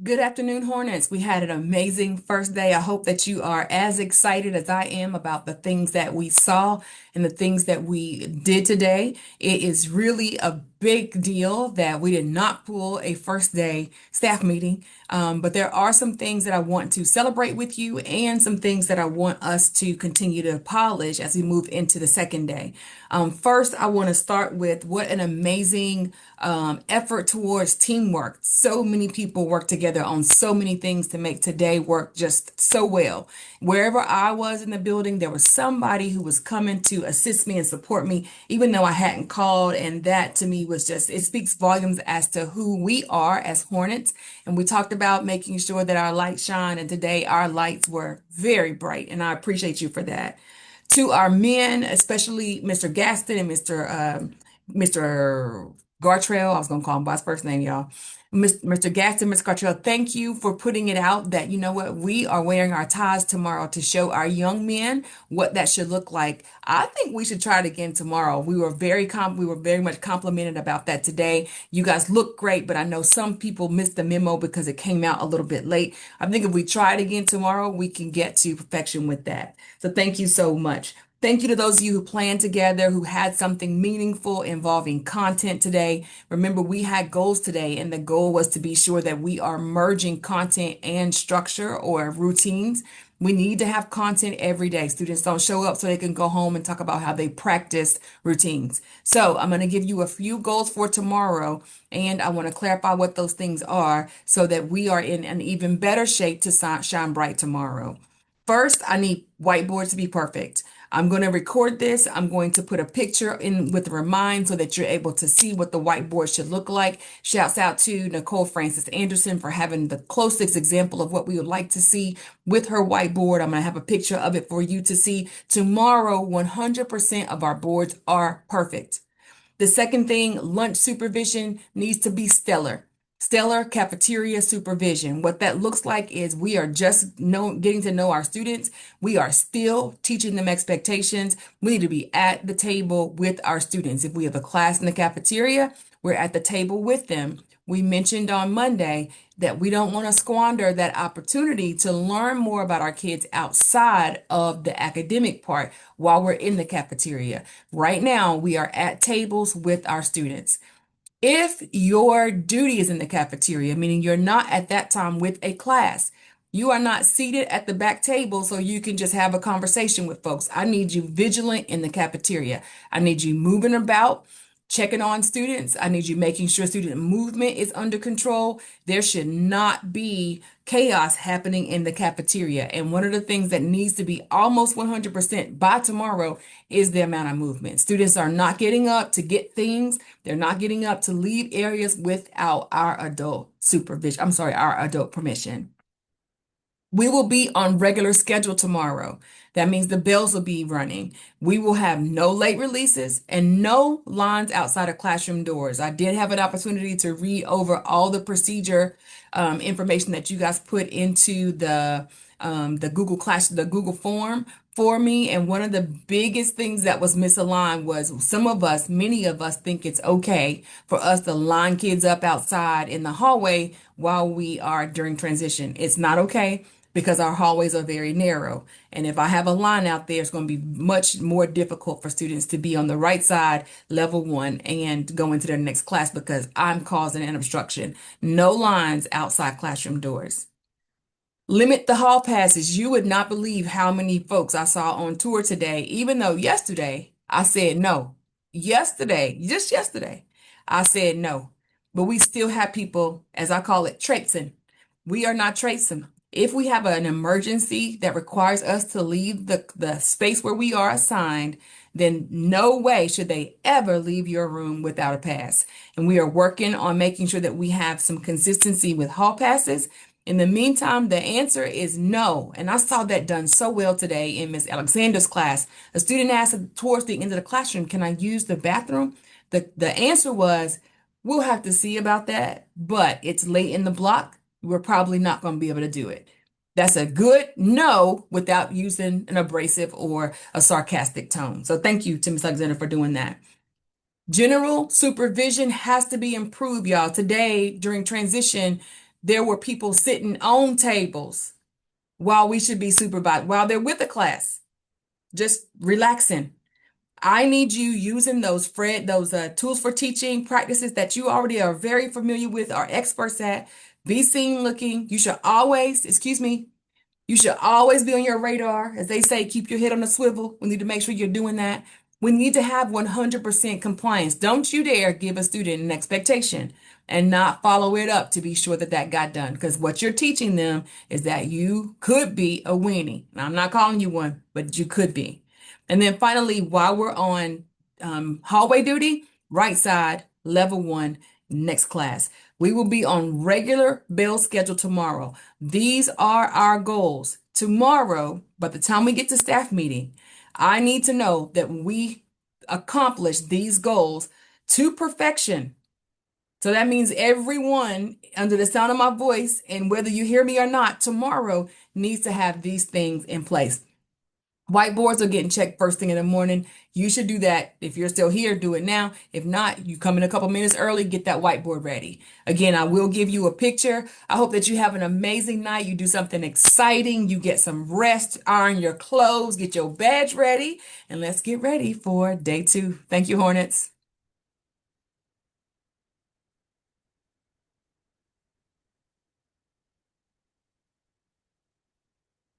Good afternoon, Hornets. We had an amazing first day. I hope that you are as excited as I am about the things that we saw and the things that we did today. It is really a big deal that we did not pull a first day staff meeting, but there are some things that I want to celebrate with you and some things that I want us to continue to polish as we move into the second day. First, I want to start with what an amazing effort towards teamwork. So many people work together on so many things to make today work just so well. Wherever I was in the building, there was somebody who was coming to assist me and support me, even though I hadn't called. And that to me was just, it speaks volumes as to who we are as Hornets. And we talked about making sure that our lights shine. And today our lights were very bright. And I appreciate you for that. To our men, especially Mr. Gaston and Mr. Gartrell, I was gonna call him by his first name, y'all. Mr. Gaston, Mr. Gartrell, thank you for putting it out that you know what, we are wearing our ties tomorrow to show our young men what that should look like. I think we should try it again tomorrow. We were very much complimented about that today. You guys look great, but I know some people missed the memo because it came out a little bit late. I think if we try it again tomorrow, we can get to perfection with that. So thank you so much. Thank you to those of you who planned together, who had something meaningful involving content today. Remember, we had goals today, and the goal was to be sure that we are merging content and structure or routines. We need to have content every day. Students don't show up so they can go home and talk about how they practice routines. So I'm going to give you a few goals for tomorrow, and I want to clarify what those things are so that we are in an even better shape to shine bright tomorrow. First, I need whiteboards to be perfect. I'm going to record this. I'm going to put a picture in with a remind so that you're able to see what the whiteboard should look like. Shouts out to Nicole Francis Anderson for having the closest example of what we would like to see with her whiteboard. I'm going to have a picture of it for you to see. Tomorrow, 100% of our boards are perfect. The second thing, lunch supervision needs to be stellar. Stellar cafeteria supervision. What that looks like is we are just getting to know our students. We are still teaching them expectations. We need to be at the table with our students. If we have a class in the cafeteria, we're at the table with them. We mentioned on Monday that we don't want to squander that opportunity to learn more about our kids outside of the academic part while we're in the cafeteria. Right now, we are at tables with our students. If your duty is in the cafeteria, meaning you're not at that time with a class, you are not seated at the back table so you can just have a conversation with folks. I need you vigilant in the cafeteria. I need you moving about, checking on students. I need you making sure student movement is under control. There should not be chaos happening in the cafeteria. And one of the things that needs to be almost 100% by tomorrow is the amount of movement. Students are not getting up to get things. They're not getting up to leave areas without our adult supervision. I'm sorry, our adult permission. We will be on regular schedule tomorrow. That means the bells will be running. We will have no late releases and no lines outside of classroom doors. I did have an opportunity to read over all the procedure information that you guys put into the Google form for me. And one of the biggest things that was misaligned was many of us think it's okay for us to line kids up outside in the hallway while we are during transition. It's not okay because our hallways are very narrow. And if I have a line out there, it's going to be much more difficult for students to be on the right side, level one, and go into their next class because I'm causing an obstruction. No lines outside classroom doors. Limit the hall passes. You would not believe how many folks I saw on tour today, even though yesterday I said no. Just yesterday, I said no. But we still have people, as I call it, traipsing. We are not traipsing. If we have an emergency that requires us to leave the space where we are assigned, then no way should they ever leave your room without a pass. And we are working on making sure that we have some consistency with hall passes. In the meantime, the answer is no. And I saw that done so well today in Miss Alexander's class. A student asked towards the end of the classroom, can I use the bathroom? The answer was, we'll have to see about that, but it's late in the block. We're probably not going to be able to do it. That's a good no without using an abrasive or a sarcastic tone. So thank you to Miss Alexander for doing that. General supervision has to be improved, y'all. Today, during transition, there were people sitting on tables while we should be supervised, while they're with the class, just relaxing. I need you using those tools for teaching practices that you already are very familiar with, are experts at. Be seen looking. You should always, excuse me, you should always be on your radar. As they say, keep your head on a swivel. We need to make sure you're doing that. We need to have 100% compliance. Don't you dare give a student an expectation and not follow it up to be sure that that got done. Because what you're teaching them is that you could be a weenie. Now, I'm not calling you one, but you could be. And then finally, while we're on hallway duty, right side, level one, next class. We will be on regular bell schedule tomorrow. These are our goals. Tomorrow, by the time we get to staff meeting, I need to know that we accomplish these goals to perfection. So that means everyone under the sound of my voice, and whether you hear me or not, tomorrow needs to have these things in place. Whiteboards are getting checked first thing in the morning. You should do that. If you're still here, do it now. If not, you come in a couple minutes early, get that whiteboard ready. Again, I will give you a picture. I hope that you have an amazing night. You do something exciting. You get some rest, iron your clothes, get your badge ready, and let's get ready for day 2. Thank you, Hornets.